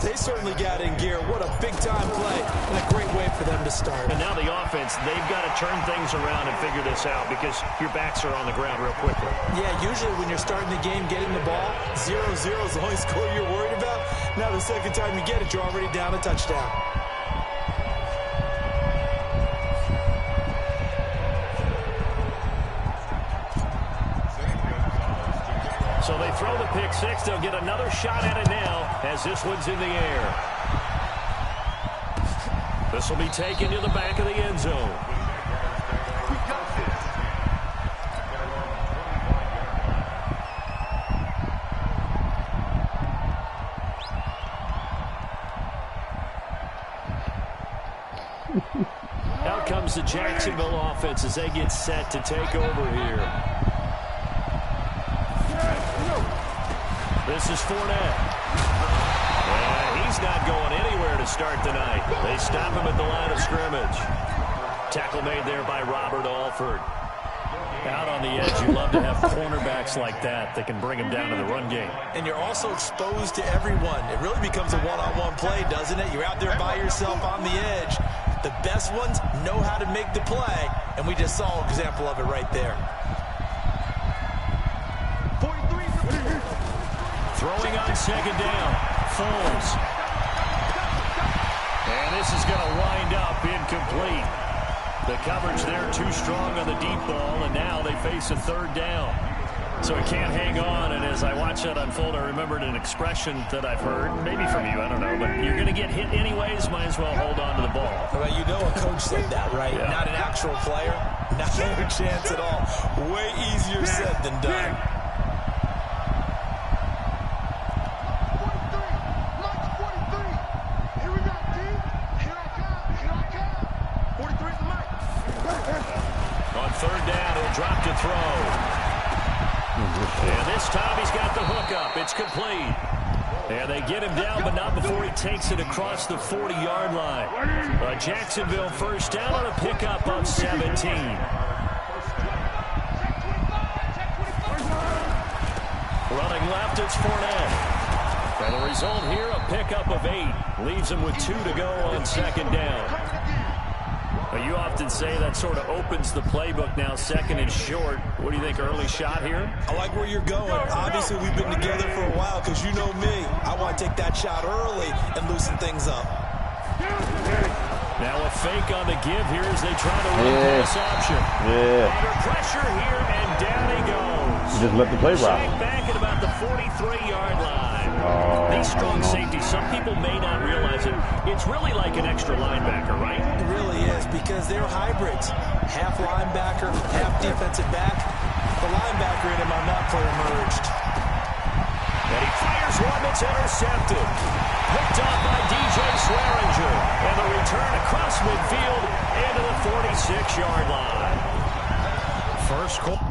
They certainly got in gear. What a big-time play and a great way for them to start. And now the offense, they've got to turn things around and figure this out because your backs are on the ground real quickly. Yeah, usually when you're starting the game, getting the ball, 0-0 is the only score you're worried about. Now the second time you get it, you're already down a touchdown. So they throw the pick six. They'll get another shot at it now as this one's in the air. This will be taken to the back of the end zone. Out comes the Jacksonville offense as they get set to take over here. This is Fournette. And he's not going anywhere to start the night. They stop him at the line of scrimmage. Tackle made there by Robert Alford. Out on the edge, you love to have cornerbacks like that can bring him down to the run game. And you're also exposed to everyone. It really becomes a one-on-one play, doesn't it? You're out there by yourself on the edge. The best ones know how to make the play, and we just saw an example of it right there. Throwing on second down, Foles. And this is going to wind up incomplete. The coverage there too strong on the deep ball, and now they face a third down. So he can't hang on, and as I watch that unfold, I remembered an expression that I've heard, maybe from you, I don't know, but you're going to get hit anyways, might as well hold on to the ball. Well, you know a coach said that, right? Yeah. Not an actual player, not a chance at all. Way easier said than done. On third down, he'll drop to throw. And this time he's got the hook up. It's complete. And they get him down, but not before he takes it across the 40-yard line. A Jacksonville first down on a pickup of 17. Running left, it's Fournette. And the result here, a pickup of 8. Leaves him with 2 to go on second down. Well, you often say that sort of opens the playbook now, second and short. What do you think, early shot here? I like where you're going. Obviously, we've been together for a while because you know me. I want to take that shot early and loosen things up. Now a fake on the give here as they try to run this option. Under pressure here, and down he goes. Just let the play rock. Back at about the 43-yard line. These strong safeties, some people may not realize it. It's really like an extra linebacker, right? It really is because they're hybrids. Half linebacker, half defensive back. The linebacker in him on that play emerged. And he fires one that's intercepted. Picked off by DJ Swearinger. And the return across midfield into the 46-yard line. First quarter.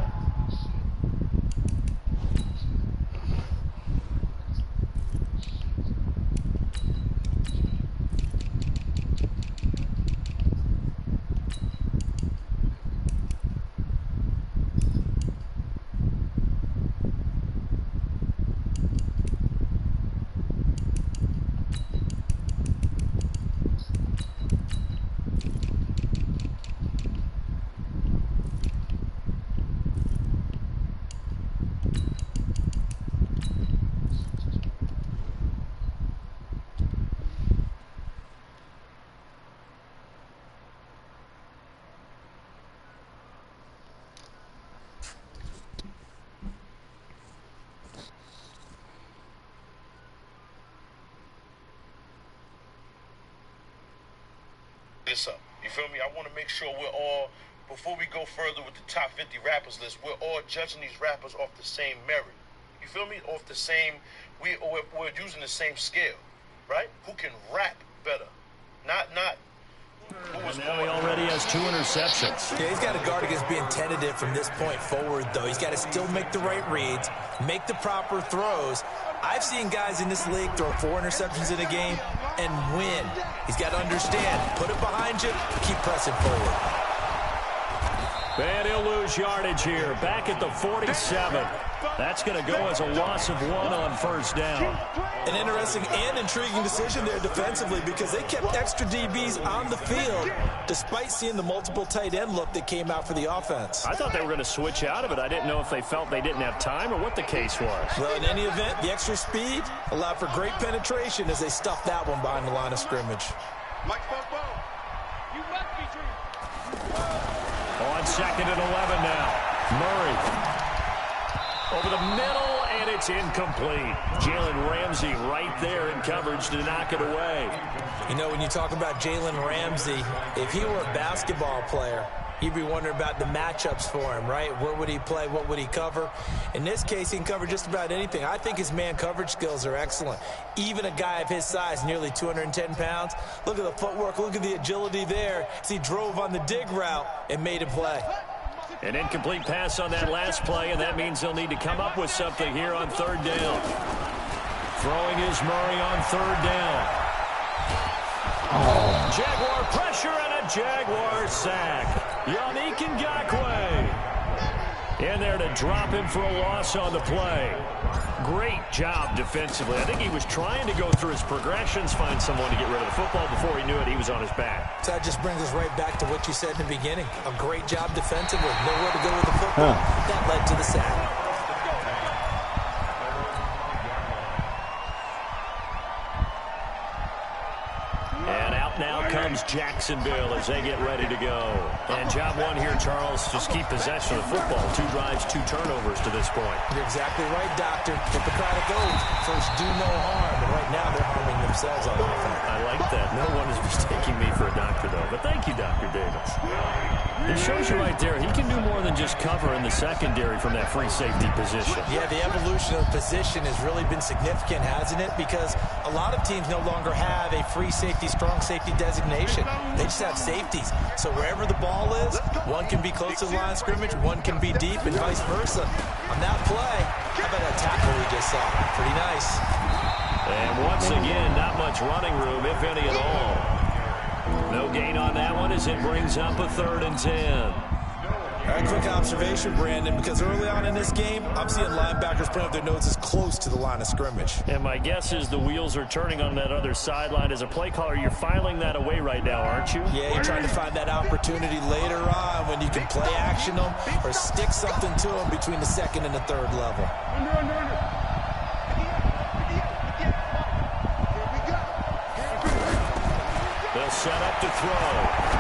This up. You feel me? I want to make sure we're all, before we go further with the top 50 rappers list, we're all judging these rappers off the same merit. You feel me? Off the same, we're using the same scale, right? Who can rap better? Not who was now he already has 2 interceptions. Yeah, he's got to guard against being tentative from this point forward, though. He's got to still make the right reads, make the proper throws. I've seen guys in this league throw 4 interceptions in a game and win. He's got to understand, put it behind you, keep pressing forward. And he'll lose yardage here. Back at the 47. That's going to go as a loss of 1 on first down. An interesting and intriguing decision there defensively because they kept extra DBs on the field despite seeing the multiple tight end look that came out for the offense. I thought they were going to switch out of it. I didn't know if they felt they didn't have time or what the case was. Well, in any event, the extra speed allowed for great penetration as they stuffed that one behind the line of scrimmage. On 2nd and 11 now. Murray. Over the middle, and it's incomplete. Jalen Ramsey right there in coverage to knock it away. You know, when you talk about Jalen Ramsey, if he were a basketball player, you'd be wondering about the matchups for him, right? Where would he play? What would he cover? In this case, he can cover just about anything. I think his man coverage skills are excellent. Even a guy of his size, nearly 210 pounds, look at the footwork, look at the agility there as he drove on the dig route and made a play. An incomplete pass on that last play, and that means they'll need to come up with something here on 3rd down. Throwing is Murray on 3rd down. Jaguar pressure and a Jaguar sack. Yannick Ngakoue in there to drop him for a loss on the play. Great job defensively. I think he was trying to go through his progressions, find someone to get rid of the football. Before he knew it, he was on his back. So that just brings us right back to what you said in the beginning. A great job defensively. Nowhere to go with the football. That led to the sack. And out now comes Jacksonville as they get ready to go. And job one here, Charles, just keep possession of the football. 2 drives, 2 turnovers to this point. You're exactly right, Doctor. Hippocratic oath. First, do no harm. And right now, they're harming themselves on offense. I like that. No one is mistaking me for a doctor, though. But thank you, Dr. Davis. It shows you right there, he can do more than just cover in the secondary from that free safety position. Yeah, the evolution of position has really been significant, hasn't it? Because a lot of teams no longer have a free safety, strong safety designation. They just have safeties. So wherever the ball is, one can be close to the line of scrimmage, one can be deep, and vice versa. On that play, how about that tackle we just saw? Pretty nice. And once again, not much running room, if any at all. No gain on that one as it brings up a 3rd and 10. All right, quick observation, Brandon, because early on in this game, I'm seeing linebackers putting up their noses close to the line of scrimmage. And my guess is the wheels are turning on that other sideline. As a play caller, you're filing that away right now, aren't you? Yeah, you're trying to find that opportunity later on when you can play action them or stick something to them between the 2nd and the 3rd level. They'll set up to throw.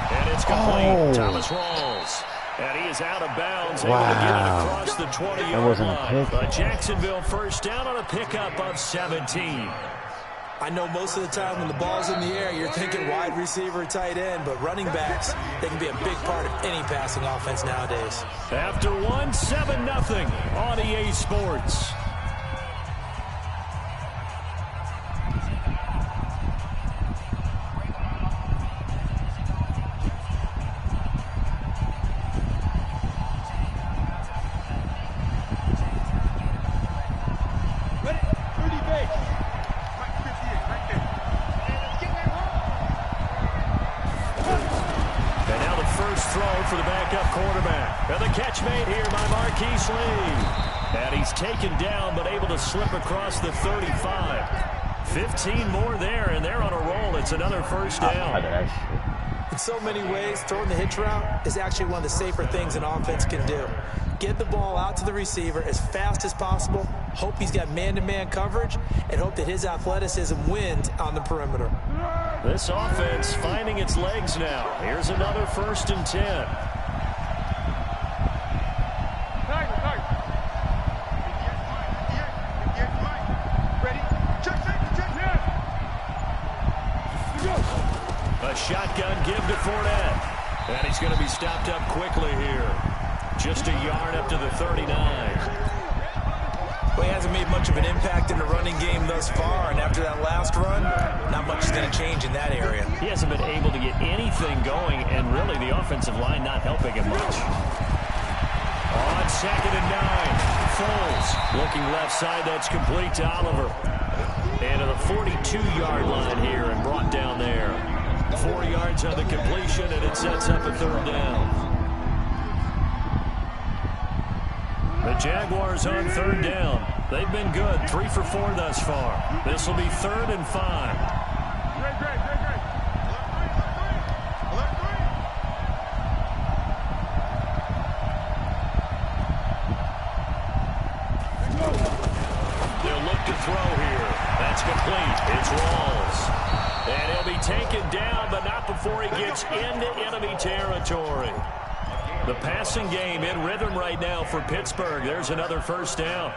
And it's complete. Thomas Rawls. And he is out of bounds, able to get it across the 20-yard line. But Jacksonville first down on a pickup of 17. I know most of the time when the ball's in the air, you're thinking wide receiver, tight end, but running backs, they can be a big part of any passing offense nowadays. After 1, 7-0 on EA Sports. For the backup quarterback. And the catch made here by Marquise Lee. And he's taken down, but able to slip across the 35. 15 more there, and they're on a roll. It's another first down. In so many ways, throwing the hitch route is actually one of the safer things an offense can do. Get the ball out to the receiver as fast as possible, hope he's got man-to-man coverage, and hope that his athleticism wins on the perimeter. This offense finding its legs now. Here's another 1st and 10. A shotgun give to Fournette. And he's going to be stopped up quickly here. Just a yard up to the 39. Well, he hasn't made much of an impact in the running game thus far, and after that last run, not much is going to change in that area. He hasn't been able to get anything going, and really the offensive line not helping him much. On 2nd and 9, Foles looking left side, that's complete to Oliver. And to the 42-yard line here and brought down there. 4 yards on the completion, and it sets up a 3rd down. The Jaguars on 3rd down. They've been good, 3 for 4 thus far. This will be 3rd and 5. They'll look to throw here. That's complete. It's Rawls. And he'll be taken down, but not before he gets into enemy territory. The passing game in rhythm right now for Pittsburgh. There's another 1st down.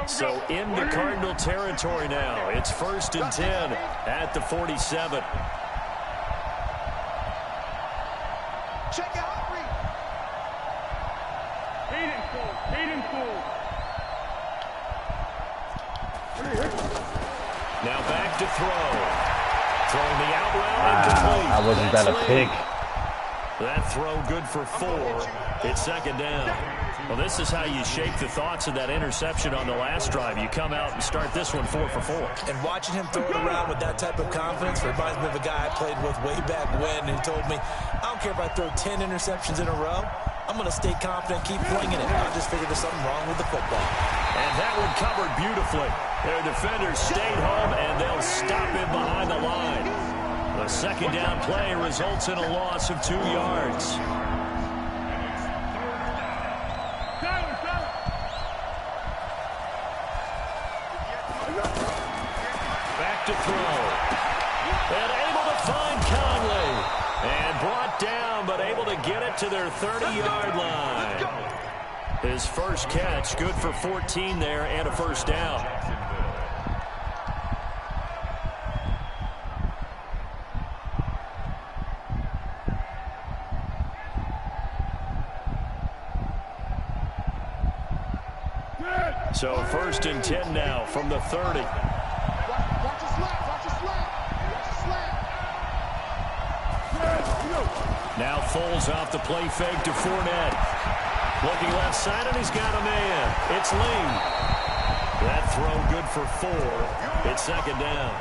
So into Cardinal territory now. It's 1st and 10 at the 47. Check out. Now back to throw. Throwing the out route incomplete. I wasn't that a pick. That throw good for 4. It's 2nd down. Well, this is how you shake the thoughts of that interception on the last drive. You come out and start this one 4 for 4. And watching him throw it around with that type of confidence reminds me of a guy I played with way back when who told me, I don't care if I throw 10 interceptions in a row. I'm going to stay confident, keep flinging it. I just figured there's something wrong with the football. And that one covered beautifully. Their defenders stayed home, and they'll stop him behind the line. The 2nd down play results in a loss of 2 yards. Back to throw. And able to find Conley. And brought down, but able to get it to their 30-yard line. His first catch, good for 14 there, and a 1st down. So 1st and 10 now from the 30. Now Foles off the play fake to Fournette. Looking left side, and he's got a man. It's Lee. That throw good for 4. It's 2nd down.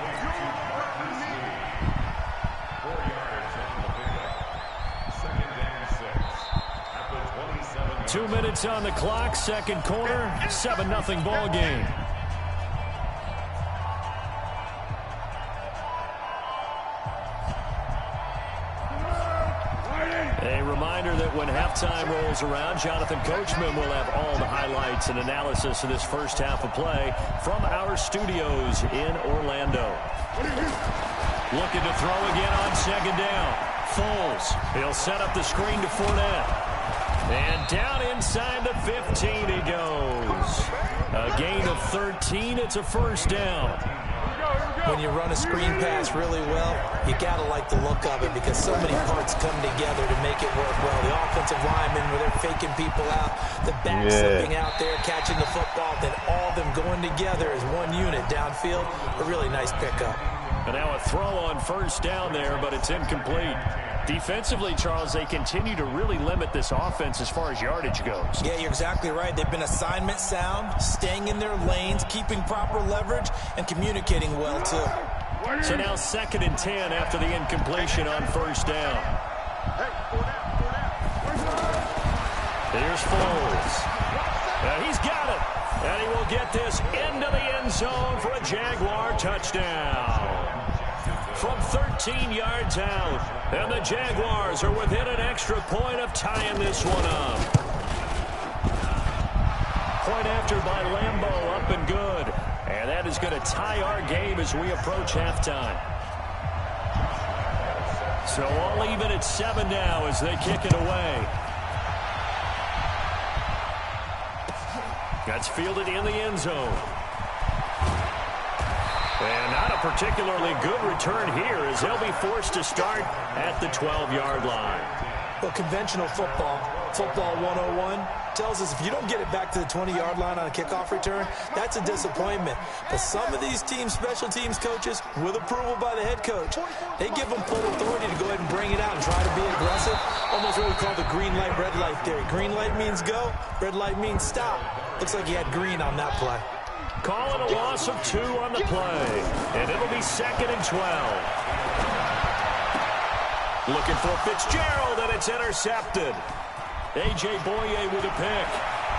2 minutes on the clock, 2nd quarter, 7-0 ball game. A reminder that when halftime rolls around, Jonathan Coachman will have all the highlights and analysis of this first half of play from our studios in Orlando. Looking to throw again on 2nd down. Foles, he'll set up the screen to Fournette. And down inside the 15 he goes. A gain of 13, it's a 1st down. When you run a screen pass really well, you got to like the look of it because so many parts come together to make it work well. The offensive linemen, where they're faking people out, the back slipping out there, catching the football, then all of them going together as one unit downfield. A really nice pickup. And now a throw on 1st down there, but it's incomplete. Defensively, Charles, they continue to really limit this offense as far as yardage goes. Yeah, you're exactly right. They've been assignment sound, staying in their lanes, keeping proper leverage, and communicating well, too. So now 2nd and 10 after the incompletion on 1st down. Here's Foles. He's got it. And he will get this into the end zone for a Jaguar touchdown. From 13 yards out. And the Jaguars are within an extra point of tying this one up. Point after by Lambeau, up and good. And that is going to tie our game as we approach halftime. So all even at 7 now as they kick it away. That's fielded in the end zone. And not a particularly good return here as they'll be forced to start at the 12-yard line. Well, conventional football 101, tells us if you don't get it back to the 20-yard line on a kickoff return, that's a disappointment. But some of these teams, special teams coaches, with approval by the head coach, they give them full authority to go ahead and bring it out and try to be aggressive. Almost what we call the green light, red light theory. Green light means go, red light means stop. Looks like he had green on that play. calling a loss of 2 on the play. And it'll be 2nd and 12. Looking for Fitzgerald, and it's intercepted. A.J. Boye with a pick.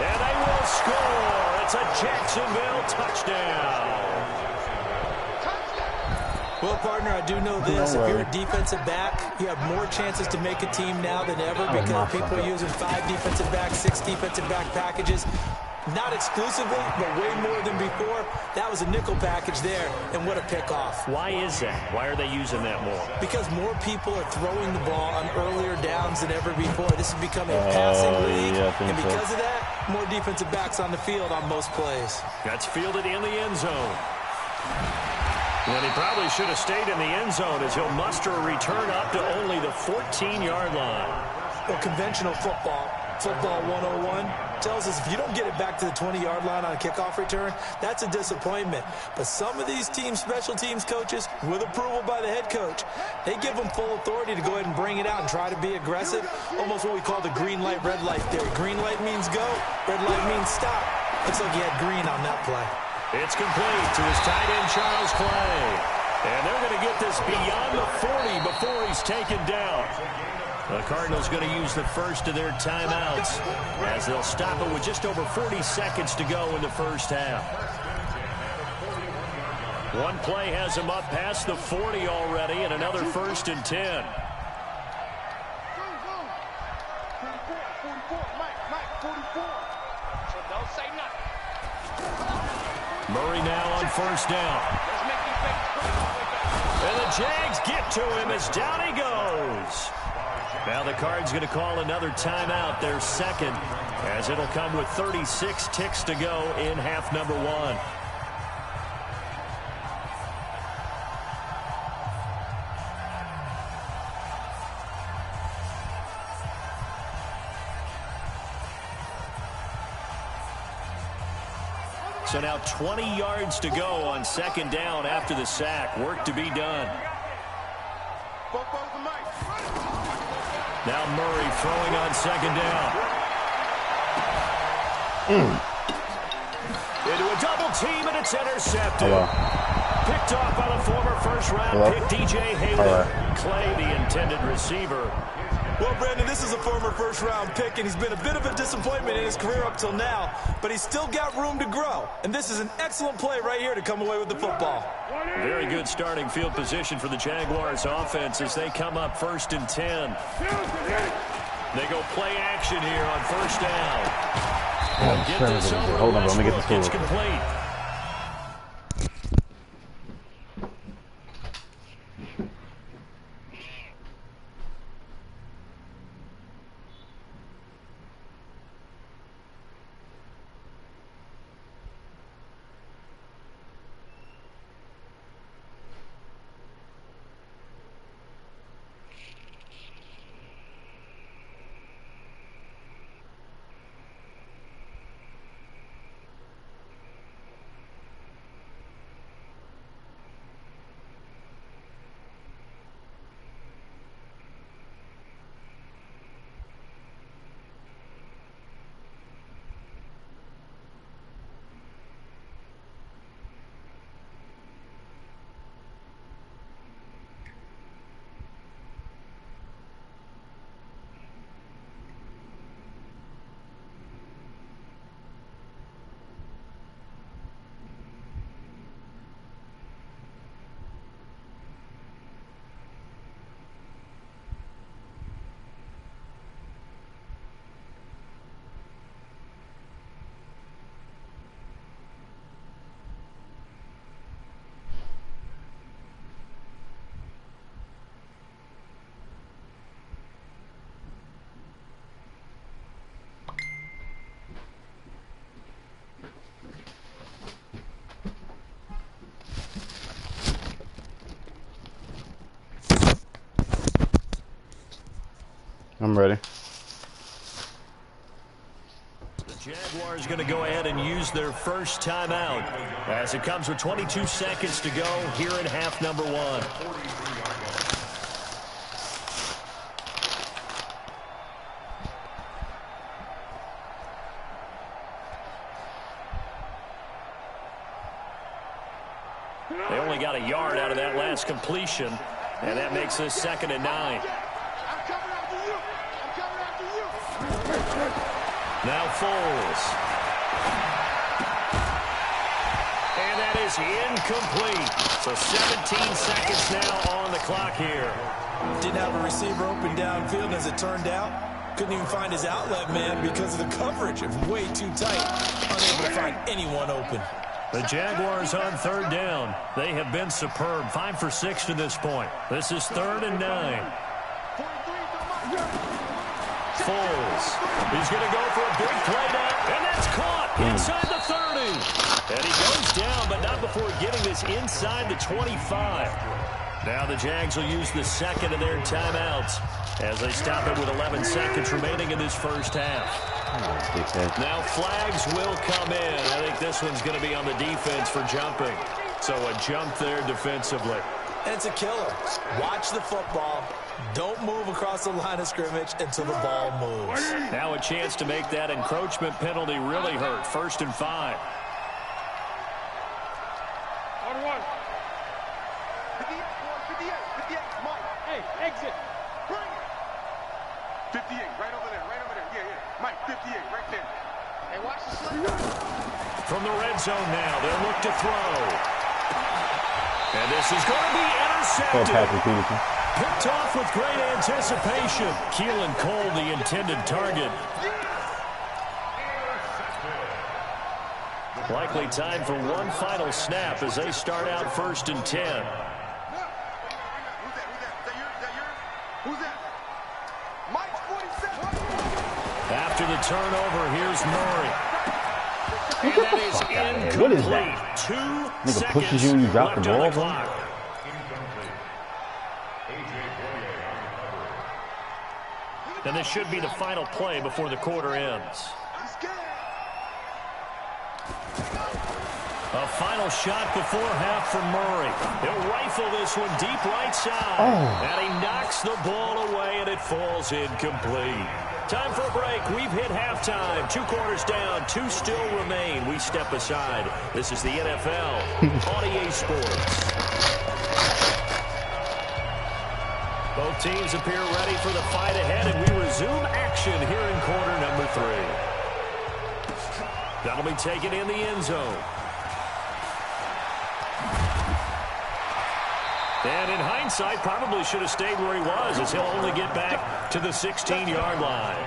And they will score. It's a Jacksonville touchdown. Well, partner, I do know this. If you're a defensive back, you have more chances to make a team now than ever because people are using 5 defensive backs, 6 defensive back packages. Not exclusively, but way more than before. That was a nickel package there, and what a pickoff. Why is that? Why are they using that more? Because more people are throwing the ball on earlier downs than ever before. This has become a passing league, and because of that, more defensive backs on the field on most plays. That's fielded in the end zone. When he probably should have stayed in the end zone as he'll muster a return up to only the 14-yard line. Well, conventional football 101, tells us if you don't get it back to the 20-yard line on a kickoff return, that's a disappointment. But some of these teams, special teams coaches, with approval by the head coach, they give them full authority to go ahead and bring it out and try to be aggressive, almost what we call the green light, red light theory. Green light means go, red light means stop. Looks like he had green on that play. It's complete to his tight end, Charles Clay. And they're going to get this beyond the 40 before he's taken down. The Cardinals going to use the first of their timeouts as they'll stop it with just over 40 seconds to go in the first half. One play has him up past the 40 already, and another 1st and 10. Murray now on 1st down. And the Jags get to him as down he goes. Now the Cards going to call another timeout, their 2nd, as it'll come with 36 ticks to go in half number 1. So now 20 yards to go on 2nd down after the sack. Work to be done. Now Murray throwing on 2nd down. Into a double team, and it's intercepted. Picked off by the former first-round pick, D.J. Haley. Clay, the intended receiver. Well, Brandon, this is a former first-round pick, and he's been a bit of a disappointment in his career up till now, but he's still got room to grow. And this is an excellent play right here to come away with the football. Very good starting field position for the Jaguars offense as they come up 1st and 10. They go play action here on 1st down. Get this over. Hold on, let me get this It's complete. I'm ready. The Jaguars going to go ahead and use their first timeout as it comes with 22 seconds to go here in half number 1. They only got a yard out of that last completion, and that makes this 2nd and 9. Now Foles. And that is incomplete. So 17 seconds now on the clock here. Didn't have a receiver open downfield, as it turned out. Couldn't even find his outlet man because of the coverage. It was way too tight. Unable to find anyone open. The Jaguars on 3rd down. They have been superb. 5 for 6 to this point. This is 3rd and 9. Foles. He's going to go for a big play now, and that's caught inside the 30. And he goes down, but not before getting this inside the 25. Now the Jags will use the 2nd of their timeouts as they stop it with 11 seconds remaining in this first half. Now flags will come in. I think this one's going to be on the defense for jumping. So a jump there defensively. And it's a killer. Watch the football. Don't move across the line of scrimmage until the ball moves. Now a chance to make that encroachment penalty really hurt. 1st and 5. 58, right over there. Yeah. Mike, 58, right there. Hey, watch the slip. From the red zone now, they'll look to throw. And this is going to be intercepted. Picked off with great anticipation. Keelan Cole, the intended target. Likely time for one final snap as they start out 1st and 10. After the turnover, here's Murray. And that is incomplete. What is that? 2 Nigga seconds pushes you when you drop the left on ball, the clock. And this should be the final play before the quarter ends. A final shot before half from Murray. He'll rifle this one deep right side. And he knocks the ball away, and it falls incomplete. Time for a break. We've hit halftime. 2 quarters down. 2 still remain. We step aside. This is the NFL on EA Sports. Both teams appear ready for the fight ahead, and we resume action here in quarter number 3. That'll be taken in the end zone. And in hindsight, probably should have stayed where he was, as he'll only get back to the 16-yard line.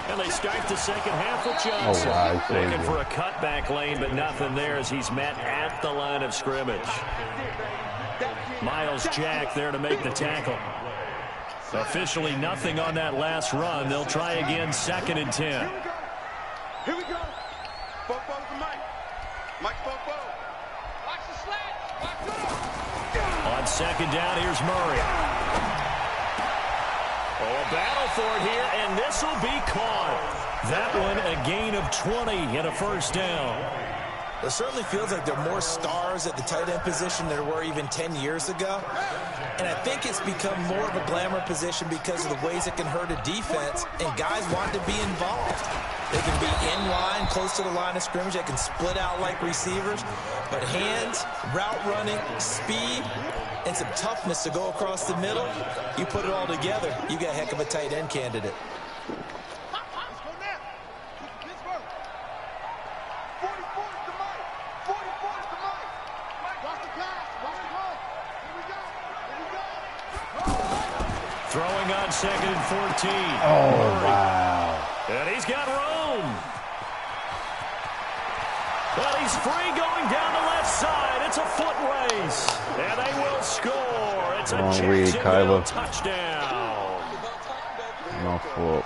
And they start the second half with Johnson. Looking for a cutback lane, but nothing there as he's met at the line of scrimmage. Miles Jack there to make the tackle. Officially nothing on that last run. They'll try again 2nd and 10. Here we go. Bobo to Mike. Mike Bobo. Watch the slant. On 2nd down, here's Murray. Oh, a battle for it here, and this will be caught. That one a gain of 20 and a 1st down. It certainly feels like there are more stars at the tight end position than there were even 10 years ago. And I think it's become more of a glamour position because of the ways it can hurt a defense, and guys want to be involved. They can be in line, close to the line of scrimmage. They can split out like receivers. But hands, route running, speed, and some toughness to go across the middle, you put it all together, you got a heck of a tight end candidate. Throwing on 2nd and 14. Oh, wow. And he's got room. But he's free going down the left side. It's a foot race. And they will score. It's a Jacksonville touchdown. No fault.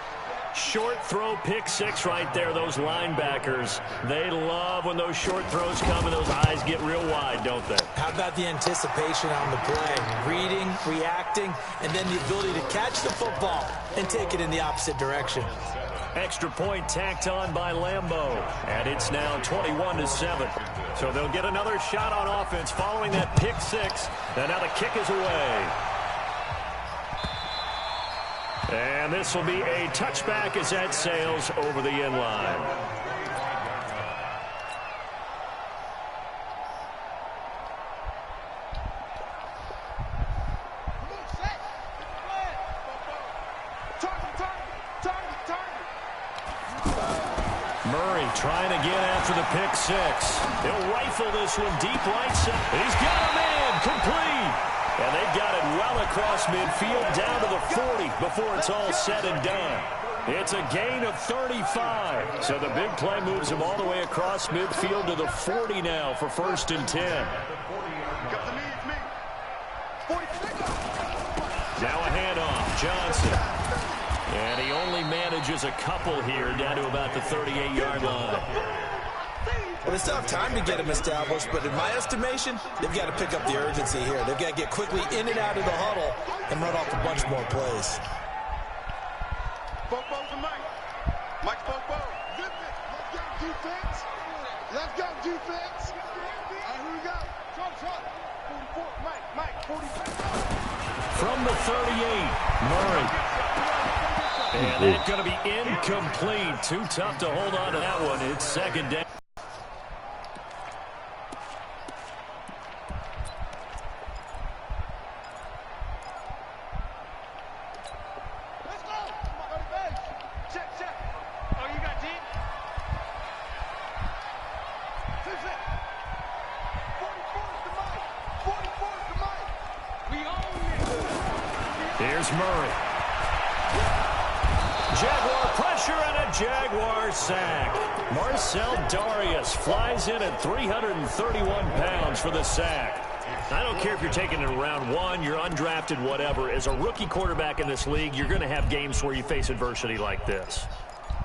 Short throw, pick six right there. Those linebackers, they love when those short throws come and those eyes get real wide, don't they? How about the anticipation on the play? Reading, reacting, and then the ability to catch the football and take it in the opposite direction. Extra point tacked on by Lambeau, and it's now 21-7. So they'll get another shot on offense following that pick six, and now the kick is away. And this will be a touchback as that sails over the end line. Murray trying again after the pick six. He'll rifle this one deep right side. He's got a man complete. And they've got it well across midfield down to the 40 before it's all said and done. It's a gain of 35. So the big play moves him all the way across midfield to the 40 now for 1st and 10. Now a handoff. Johnson. And he only manages a couple here down to about the 38-yard line. Well, they still have time to get him established, but in my estimation, they've got to pick up the urgency here. They've got to get quickly in and out of the huddle and run off a bunch more plays. Bobo to Mike. Mike Bobo. Let's go, defense. Let's go, defense. All right, here we go. Trump. 44. Mike, 44. From the 38, Murray. And that's going to be incomplete. Too tough to hold on to that one. It's 2nd down. Here's Murray. Jaguar pressure and a Jaguar sack. Marcel Darius flies in at 331 pounds for the sack. I don't care if you're taking it in round one, you're undrafted, whatever. As a rookie quarterback in this league, you're going to have games where you face adversity like this.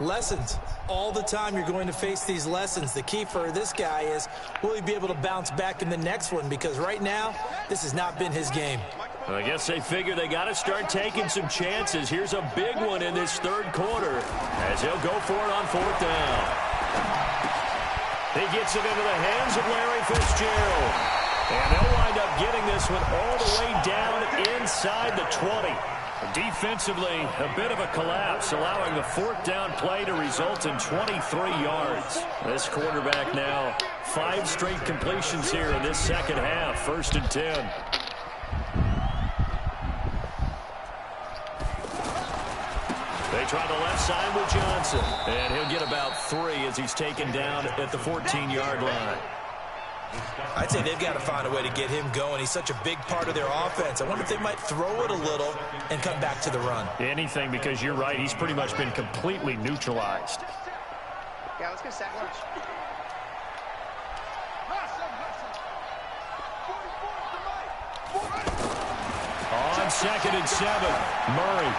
Lessons. All the time you're going to face these lessons. The key for this guy is, will he be able to bounce back in the next one? Because right now, this has not been his game. I guess they figure they got to start taking some chances. Here's a big one in this 3rd quarter as he'll go for it on 4th down. He gets it into the hands of Larry Fitzgerald. And they'll wind up getting this one all the way down inside the 20. Defensively, a bit of a collapse, allowing the 4th down play to result in 23 yards. This quarterback now, 5 straight completions here in this 2nd half, 1st and 10. They try the left side with Johnson. And he'll get about 3 as he's taken down at the 14-yard line. I'd say they've got to find a way to get him going. He's such a big part of their offense. I wonder if they might throw it a little and come back to the run. Anything, because you're right. He's pretty much been completely neutralized. Yeah, let's get sack lunch. On 2nd and 7, Murray.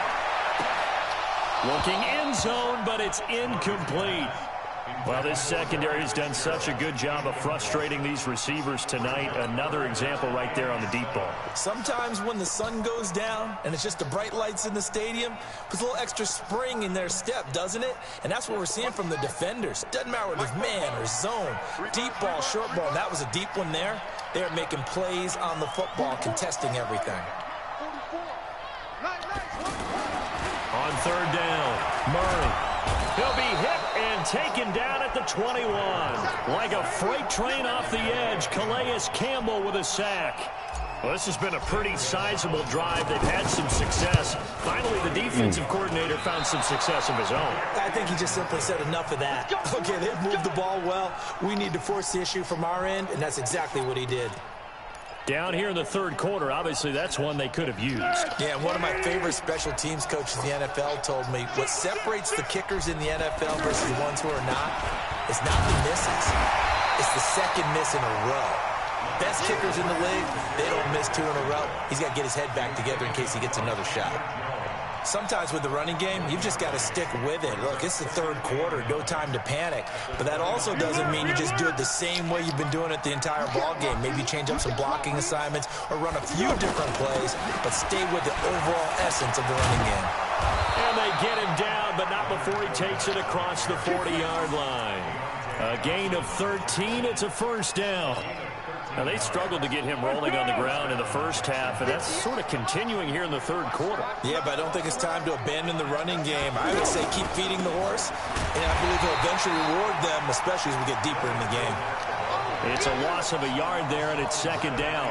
Looking end zone, but it's incomplete. Well, this secondary has done such a good job of frustrating these receivers tonight. Another example right there on the deep ball. Sometimes when the sun goes down and it's just the bright lights in the stadium, puts a little extra spring in their step, doesn't it? And that's what we're seeing from the defenders. Doesn't matter whether it's man or zone, deep ball, short ball. That was a deep one there. They're making plays on the football, contesting everything. On 3rd down, Murray. He'll be hit and taken down at the 21. Like a freight train off the edge, Calais Campbell with a sack. Well, this has been a pretty sizable drive. They've had some success. Finally, the defensive coordinator found some success of his own. I think he just simply said enough of that. Okay, they've moved the ball well. We need to force the issue from our end, and that's exactly what he did. Down here in the 3rd quarter, obviously that's one they could have used. Yeah, and one of my favorite special teams coaches in the NFL told me what separates the kickers in the NFL versus the ones who are not is not the misses. It's the 2nd miss in a row. Best kickers in the league, they don't miss 2 in a row. He's got to get his head back together in case he gets another shot. Sometimes with the running game, you've just got to stick with it. Look, it's the third quarter, no time to panic. But that also doesn't mean you just do it the same way you've been doing it the entire ball game. Maybe change up some blocking assignments or run a few different plays, but stay with the overall essence of the running game. And they get him down, but not before he takes it across the 40-yard line. A gain of 13. It's a first down. Now, they struggled to get him rolling on the ground in the first half, and that's sort of continuing here in the third quarter. Yeah, but I don't think it's time to abandon the running game. I would say keep feeding the horse, and I believe he'll eventually reward them, especially as we get deeper in the game. It's a loss of a yard there, and it's second down.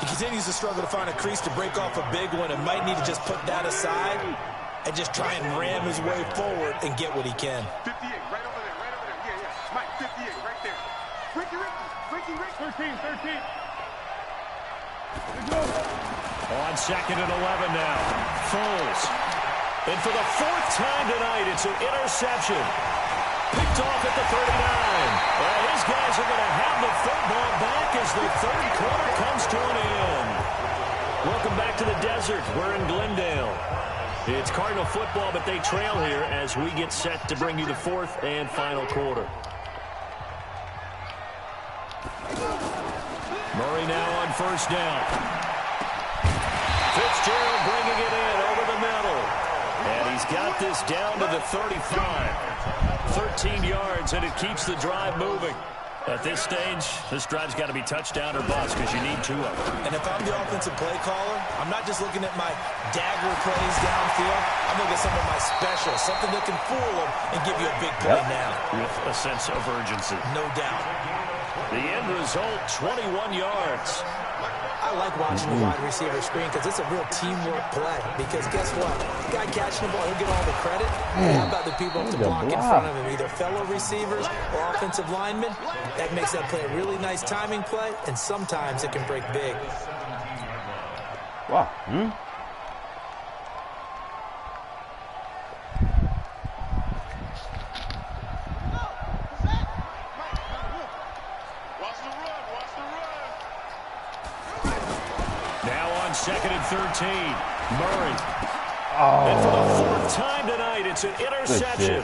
He continues to struggle to find a crease to break off a big one and might need to just put that aside and just try and ram his way forward and get what he can. 58, right over there, right over there. Yeah, yeah. Mike, 58, right there. Ricky, 13. On second and 11 now. Foles. And for the fourth time tonight, it's an interception. Picked off at the 39. Well, his guys are going to have the football back as the third quarter comes to an end. Welcome back to the desert. We're in Glendale. It's Cardinal football, but they trail here as we get set to bring you the fourth and final quarter. Murray now on first down. Fitzgerald bringing it in over the middle. And he's got this down to the 35. 13 yards, and it keeps the drive moving. At this stage, this drive's got to be touchdown or bust because you need two of them. And if I'm the offensive play caller, I'm not just looking at my dagger plays downfield. I'm looking at some of my specials, something that can fool them and give you a big play now. With a sense of urgency. No doubt. The end result, 21 yards. I like watching the wide receiver screen because it's a real teamwork play. Because guess what? The guy catching the ball, he'll get all the credit. How about the people up to block in front of him, either fellow receivers or offensive linemen? That makes that play a really nice timing play, and sometimes it can break big. Wow. Second and 13. Murray. And for the fourth time tonight, it's an interception.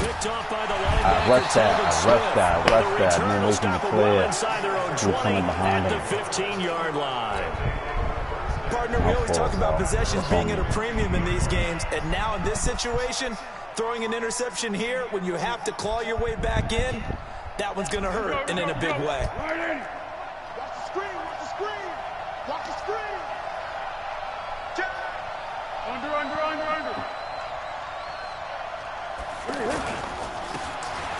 Picked off by the linebacker. Rush that. Man, looking to clear. Inside their own 20 at the 15-yard line. Partner, we always talk about possessions being at a premium in these games, and now in this situation, throwing an interception here when you have to claw your way back in, that one's going to hurt, and in a big way. Watch the screen. Watch the screen. Under.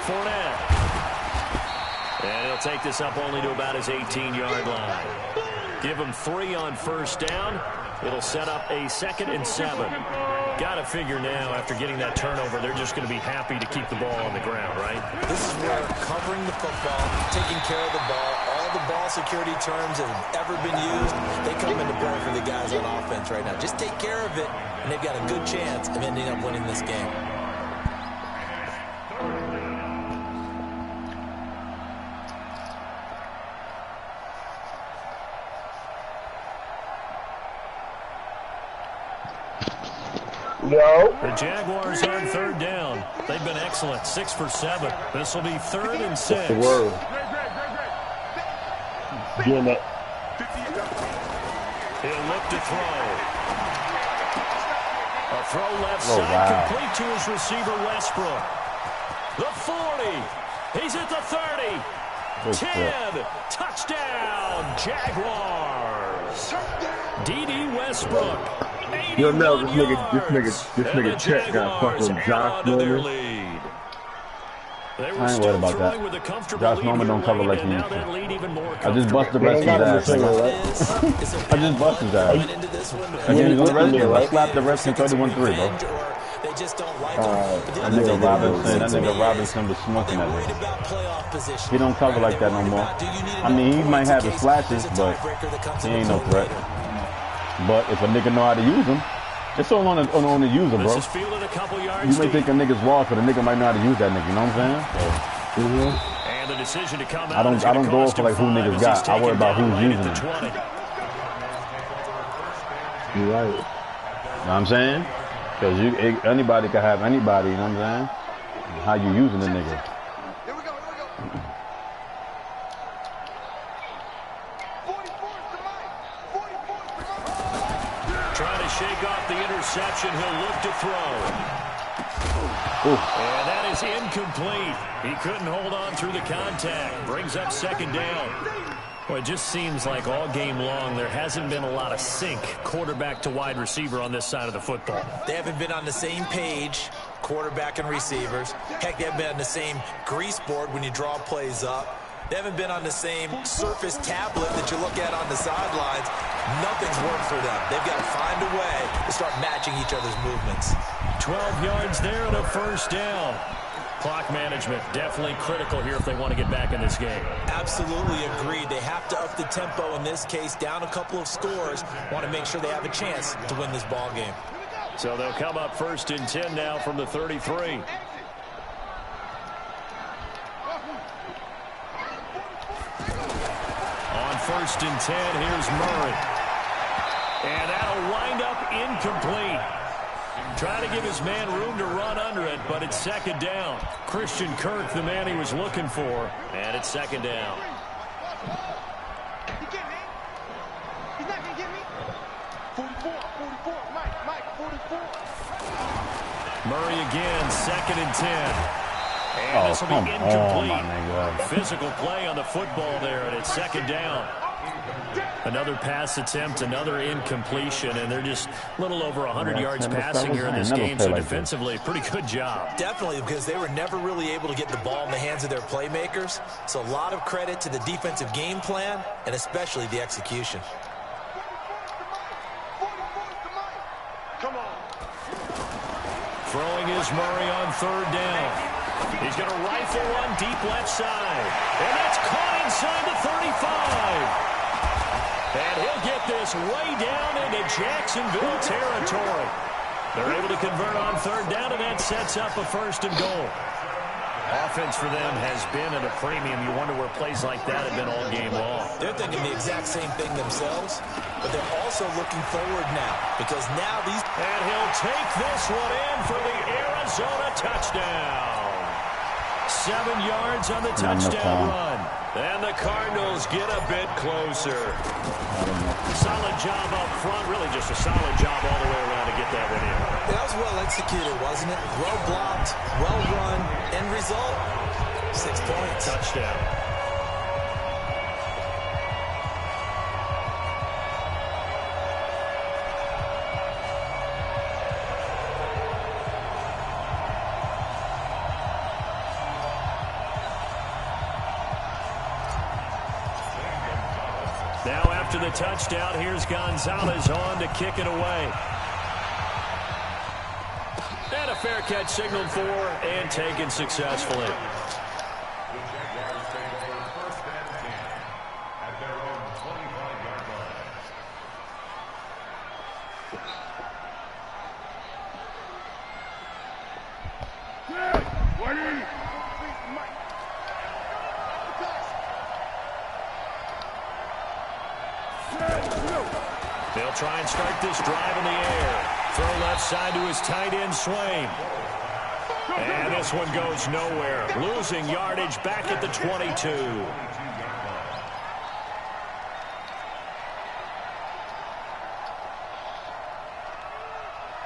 Fournette. And he'll take this up only to about his 18-yard line. Give him 3 on first down. It'll set up a 2nd and 7. Got to figure now, after getting that turnover, they're just going to be happy to keep the ball on the ground, right? This is where covering the football, taking care of the ball, all the ball security terms that have ever been used, they come into play for the guys on offense right now. Just take care of it, and they've got a good chance of ending up winning this game. Yo. The Jaguars on third down. They've been excellent, 6 for 7. This will be 3rd and 6. The word. Get it. He'll look to throw. A throw left side, complete to his receiver, Westbrook. The 40. He's at the 30. 10. Touchdown, Jaguars. D.D. Westbrook. Yo, no, this nigga Chet got fucking Josh Norman. I ain't worried about that. Josh Norman don't cover like he used to. I just bust the rest of his ass. I just bust his ass. Again, he's on the resume. I slapped the rest in 31-3, bro. They just don't like him. That nigga Robinson was smoking at him. He don't cover like that no more. I mean, he might have his flashes, but he ain't no threat. But if a nigga know how to use them, it's all on the user, bro. You may think a nigga's lost, but a nigga might know how to use that nigga. You know what I'm saying? And the decision to come I don't go for like who niggas got. I worry about who's using them. You're right. what I'm saying? Because anybody can have anybody, you know what I'm saying? How you using the nigga. Here we go. 44 to Mike. 44 to Mike. Trying to shake off the interception. He'll look to throw. Oof. And that is incomplete. He couldn't hold on through the contact. Brings up second down. Well, it just seems like all game long there hasn't been a lot of sync quarterback to wide receiver on this side of the football. They haven't been on the same page, quarterback and receivers. Heck, they haven't been on the same grease board when you draw plays up. They haven't been on the same surface tablet that you look at on the sidelines. Nothing's worked for them. They've got to find a way to start matching each other's movements. 12 yards there and a first down. Clock management definitely critical here if they want to get back in this game. Absolutely agreed. They have to up the tempo in this case, down a couple of scores. Want to make sure they have a chance to win this ball game. So they'll come up 1st and 10 now from the 33. On 1st and 10, here's Murray. And that'll wind up incomplete. Trying to give his man room to run under it, but it's second down. Christian Kirk, the man he was looking for, and it's second down. He get me. He's not going to get me. 44, Mike, 44. Murray again, 2nd and 10. And this will be incomplete. Physical play on the football there, and it's second down. Another pass attempt, another incompletion, and they're just a little over 100 yards passing here in this game, so defensively, pretty good job. Definitely, because they were never really able to get the ball in the hands of their playmakers. So a lot of credit to the defensive game plan, and especially the execution. Come on. Throwing is Murray on 3rd down. He's going to rifle one deep left side, and that's caught inside the 35. And he'll get this way down into Jacksonville territory. They're able to convert on 3rd down, and that sets up a 1st and goal. Offense for them has been at a premium. You wonder where plays like that have been all game long. They're thinking the exact same thing themselves, but they're also looking forward now, because now these... And he'll take this one in for the Arizona touchdown. 7 yards on the touchdown run. And the Cardinals get a bit closer. Solid job up front. Really just a solid job all the way around to get that one in. That was well executed, wasn't it? Well blocked, well run. End result, 6 points. Touchdown. Now after the touchdown, here's Gonzalez on to kick it away. And a fair catch signaled for and taken successfully. They'll try and start this drive in the air. Throw left side to his tight end, Swain. And this one goes nowhere. Losing yardage back at the 22.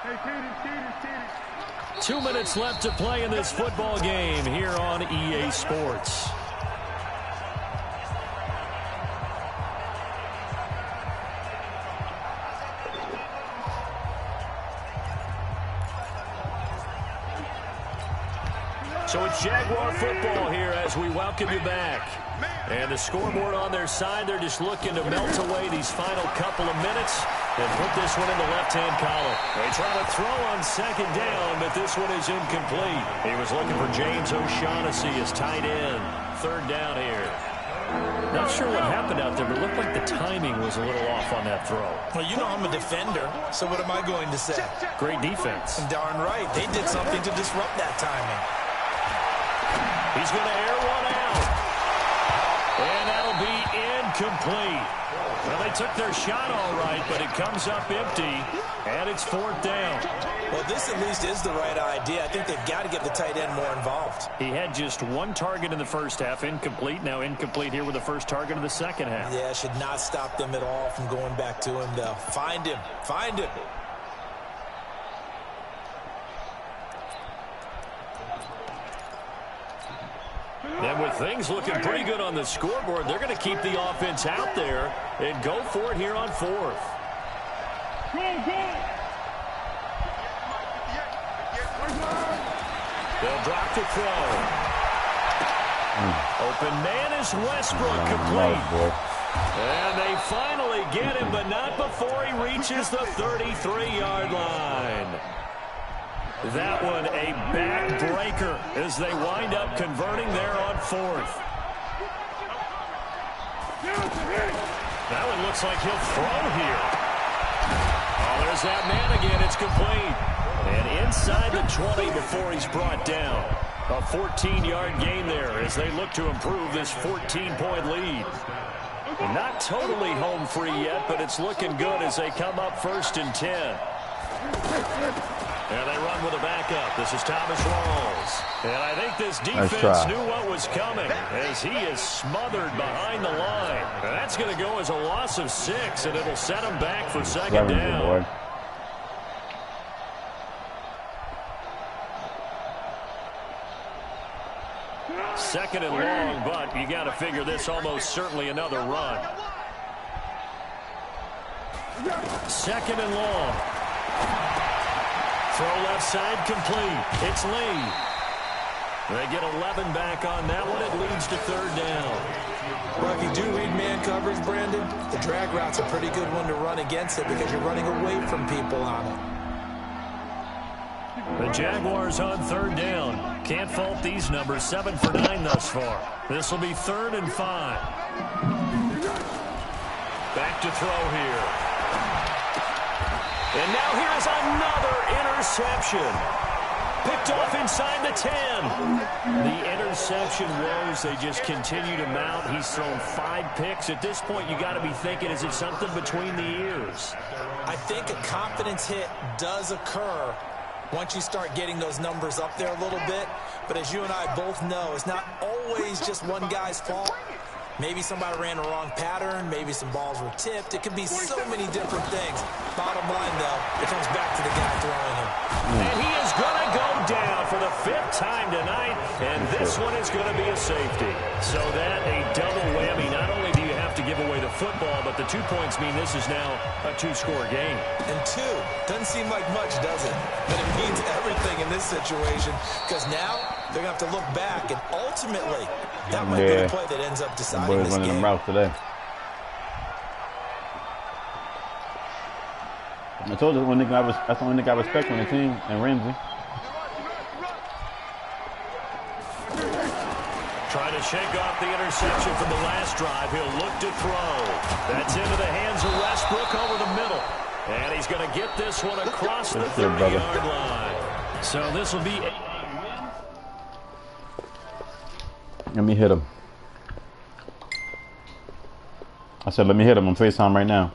Hey, 2 minutes left to play in this football game here on EA Sports. So it's Jaguar football here as we welcome you back. And the scoreboard on their side, they're just looking to melt away these final couple of minutes and put this one in the left-hand column. They try to throw on 2nd down, but this one is incomplete. He was looking for James O'Shaughnessy as tight end. 3rd down here. Not sure what happened out there, but it looked like the timing was a little off on that throw. Well, you know I'm a defender, so what am I going to say? Great defense. Darn right. They did something to disrupt that timing. He's going to air one out. And that'll be incomplete. Well, they took their shot all right, but it comes up empty, and it's 4th down. Well, this at least is the right idea. I think they've got to get the tight end more involved. He had just 1 target in the first half, incomplete. Now incomplete here with the first target of the second half. Yeah, should not stop them at all from going back to him, though. Find him. Find him. And with things looking pretty good on the scoreboard, they're going to keep the offense out there and go for it here on 4th. They'll drop to throw. Open man is Westbrook, complete. And they finally get him, but not before he reaches the 33-yard line. That one a backbreaker as they wind up converting there on 4th. That one looks like he'll throw here. Oh, there's that man again. It's complete. And inside the 20 before he's brought down. A 14-yard gain there as they look to improve this 14-point lead. Not totally home free yet, but it's looking good as they come up 1st and 10. And they run with a backup. This is Thomas Rawls. And I think this defense knew what was coming as he is smothered behind the line. And that's going to go as a loss of 6, and it'll set him back for 2nd down. 2nd and long, but you got to figure this almost certainly another run. 2nd and long. Throw left side complete. It's Lee. They get 11 back on that one. It leads to 3rd down. Well, if you do read man coverage, Brandon, the drag route's a pretty good one to run against it because you're running away from people on it. The Jaguars on 3rd down. Can't fault these numbers. 7 for 9 thus far. This will be 3rd and 5. Back to throw here. And now here's another interception. Picked off inside the 10. The interception woes, they just continue to mount. He's thrown 5 picks. At this point, you got to be thinking, is it something between the ears? I think a confidence hit does occur once you start getting those numbers up there a little bit. But as you and I both know, it's not always just one guy's fault. Maybe somebody ran the wrong pattern. Maybe some balls were tipped. It could be so many different things. Bottom line, though, it comes back to the guy throwing him. And he is going to go down for the 5th time tonight. And this one is going to be a safety. So that a double whammy. Not only do you have to give away the football, but the 2 points mean this is now a 2-score game. And 2 doesn't seem like much, does it? But it means everything in this situation because now they're going to have to look back, and ultimately, that might be the play that ends up deciding this game. Them routes today. I told you that's the only nigga I respect on the team, and Ramsey. Trying to shake off the interception from the last drive. He'll look to throw. That's into the hands of Westbrook over the middle. And he's going to get this one across the 30-yard line. So this will be a win. Let me hit him. I said, let me hit him on FaceTime right now.